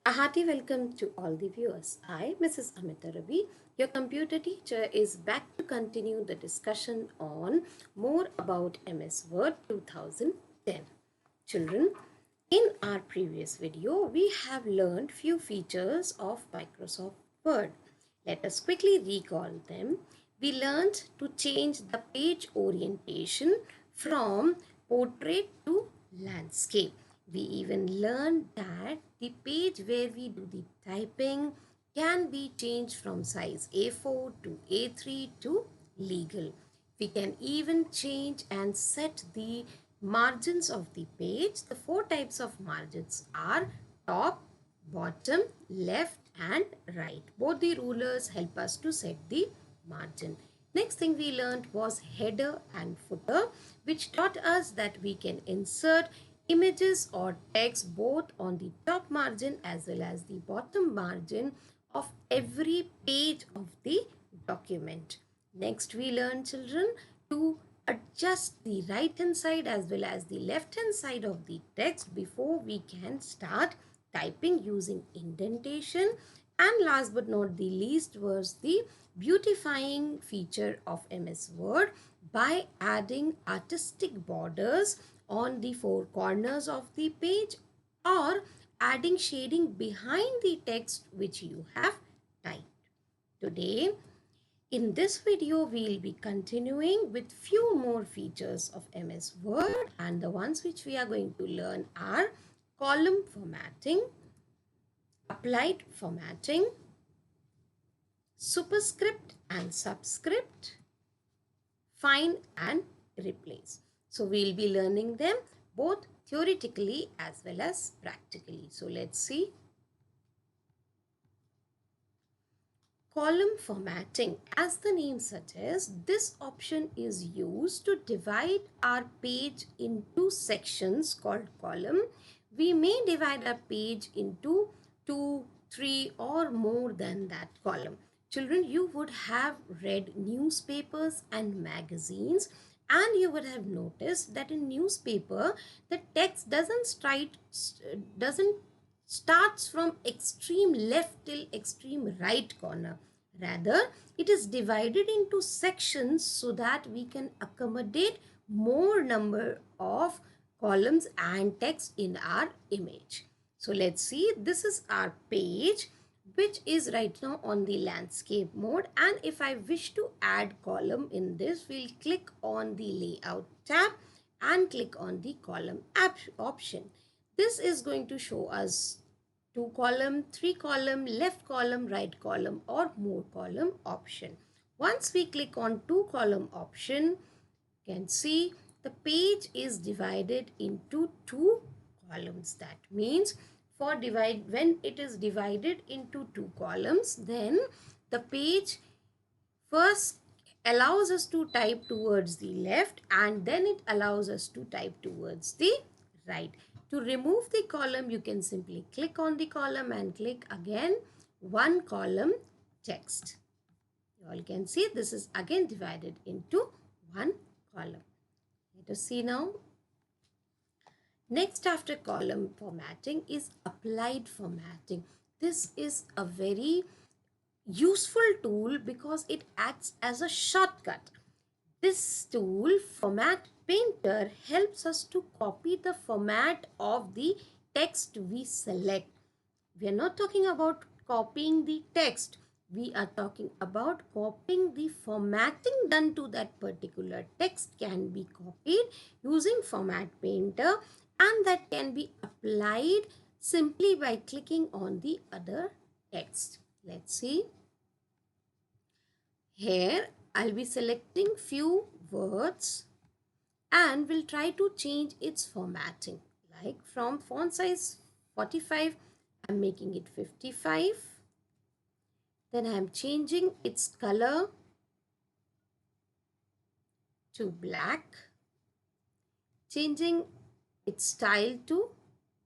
A hearty welcome to all the viewers. I, Mrs. Amita Ravi, your computer teacher, is back to continue the discussion on more about MS Word 2010. Children, in our previous video, we have learned few features of Microsoft Word. Let us quickly recall them. We learned to change the page orientation from portrait to landscape. We even learned that the page where we do the typing can be changed from size A4 to A3 to legal. We can even change and set the margins of the page. The four types of margins are top, bottom, left and right. Both the rulers help us to set the margin. Next thing we learned was header and footer, which taught us that we can insert images or text both on the top margin as well as the bottom margin of every page of the document. Next we learn, children, to adjust the right hand side as well as the left hand side of the text before we can start typing using indentation. And last but not the least was the beautifying feature of MS Word by adding artistic borders on the four corners of the page or adding shading behind the text which you have typed. Today, in this video, we will be continuing with few more features of MS Word, and the ones which we are going to learn are column formatting, applied formatting, superscript and subscript, find and replace. So we'll be learning them both theoretically as well as practically. So let's see. Column formatting. As the name suggests, this option is used to divide our page into sections called column. We may divide our page into 2, 3 or more than that column. Children, you would have read newspapers and magazines, and you would have noticed that in newspaper the text doesn't starts from extreme left till extreme right corner. Rather, it is divided into sections so that we can accommodate more number of columns and text in our image. So let's see, this is our page which is right now on the landscape mode, and if I wish to add column in this, we'll click on the layout tab and click on the column option. This is going to show us 2 column, 3 column, left column, right column or more column option. Once we click on 2 column option, you can see the page is divided into 2 columns. That means when it is divided into 2 columns, then the page first allows us to type towards the left and then it allows us to type towards the right. To remove the column, you can simply click on the column and click again one column text. You all can see this is again divided into one column. Let us see now. Next after column formatting is applied formatting. This is a very useful tool because it acts as a shortcut. This tool, Format Painter, helps us to copy the format of the text we select. We are not talking about copying the text. We are talking about copying the formatting done to that particular text can be copied using Format Painter, and that can be applied simply by clicking on the other text. Let's see. Here I'll be selecting few words and will try to change its formatting. Like from font size 45, I'm making it 55. Then I'm changing its color to black, changing its style to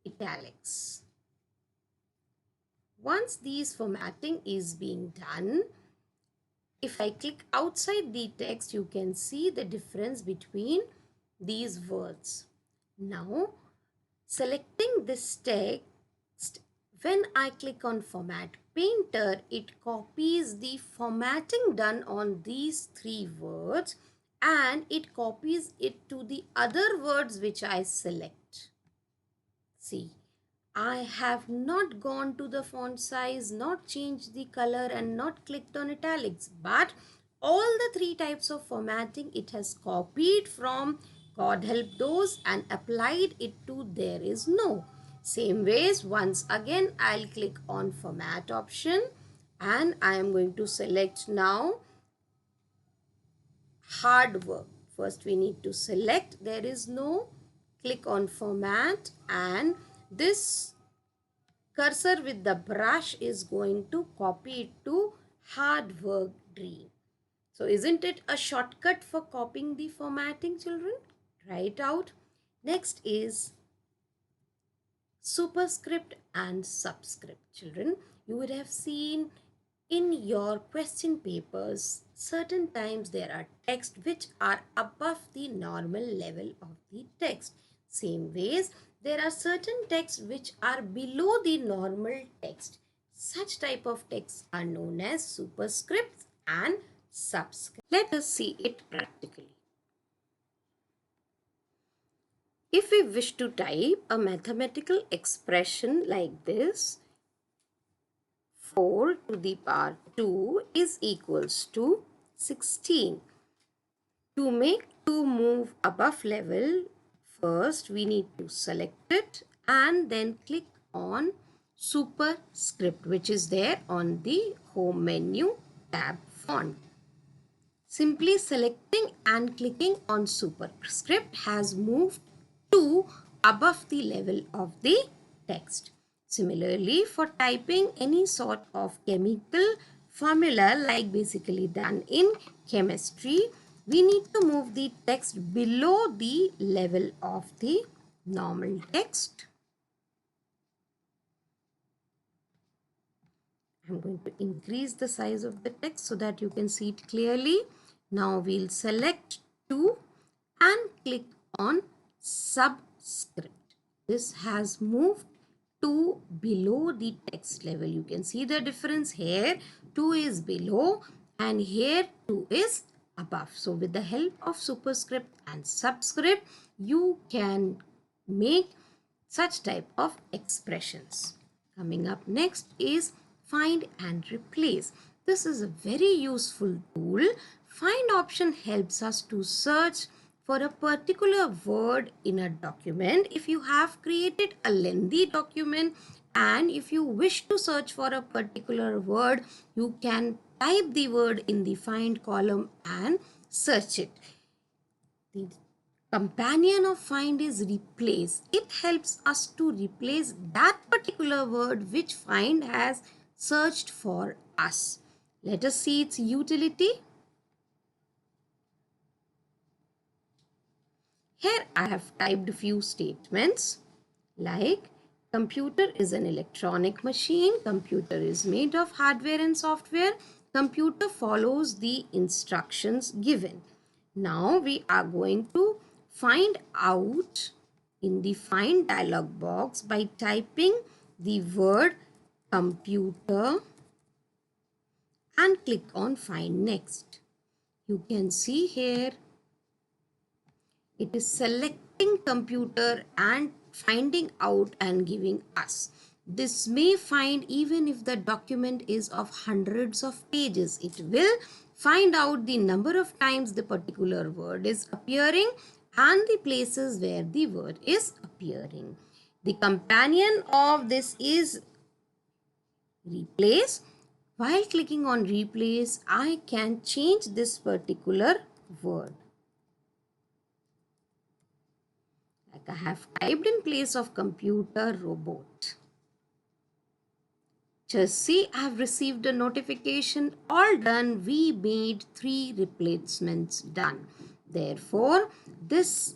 italics. Once this formatting is being done, if I click outside the text, you can see the difference between these words. Now, selecting this text When I click on Format Painter, it copies the formatting done on these three words and it copies it to the other words which I select. See, I have not gone to the font size, not changed the color and not clicked on italics, but all the three types of formatting it has copied from God help those and applied it to there is no. Same ways, once again I'll click on format option and I am going to select now hard work. First we need to select there is no, click on format and this cursor with the brush is going to copy it to hard work dream. So isn't it a shortcut for copying the formatting, children? Try it out. Next is superscript and subscript. Children, you would have seen in your question papers, certain times there are text which are above the normal level of the text. Same ways, there are certain texts which are below the normal text. Such type of texts are known as superscripts and subscripts. Let us see it practically. If we wish to type a mathematical expression like this, 4 to the power 2 is equals to 16. To make 2 move above level, first we need to select it and then click on superscript, which is there on the home menu tab font. Simply selecting and clicking on superscript has moved 2 above the level of the text. Similarly, for typing any sort of chemical formula like basically done in chemistry, we need to move the text below the level of the normal text. I'm going to increase the size of the text so that you can see it clearly. Now we'll select 2 and click on subscript. This has moved 2 below the text level. You can see the difference here. 2 is below and here 2 is above. So with the help of superscript and subscript, you can make such type of expressions. Coming up next is find and replace. This is a very useful tool. Find option helps us to search for a particular word in a document. If you have created a lengthy document and if you wish to search for a particular word, you can type the word in the find column and search it. The companion of find is replace. It helps us to replace that particular word which find has searched for us. Let us see its utility. Here I have typed a few statements like computer is an electronic machine, computer is made of hardware and software, computer follows the instructions given. Now we are going to find out in the find dialog box by typing the word computer and click on find next. You can see here it is selecting computer and finding out and giving us. This may find even if the document is of hundreds of pages. It will find out the number of times the particular word is appearing and the places where the word is appearing. The companion of this is replace. While clicking on replace, I can change this particular word. Like I have typed in place of computer, robot. Just see, I have received a notification. All done. We made 3 replacements done. Therefore, this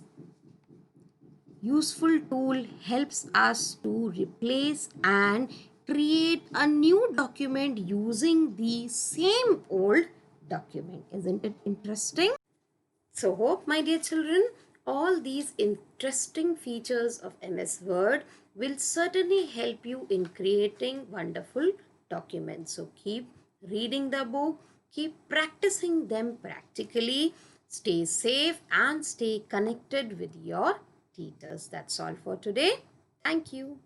useful tool helps us to replace and create a new document using the same old document. Isn't it interesting? So hope, my dear children, all these interesting features of MS Word will certainly help you in creating wonderful documents. So keep reading the book, keep practicing them practically, stay safe and stay connected with your tutors. That's all for today. Thank you.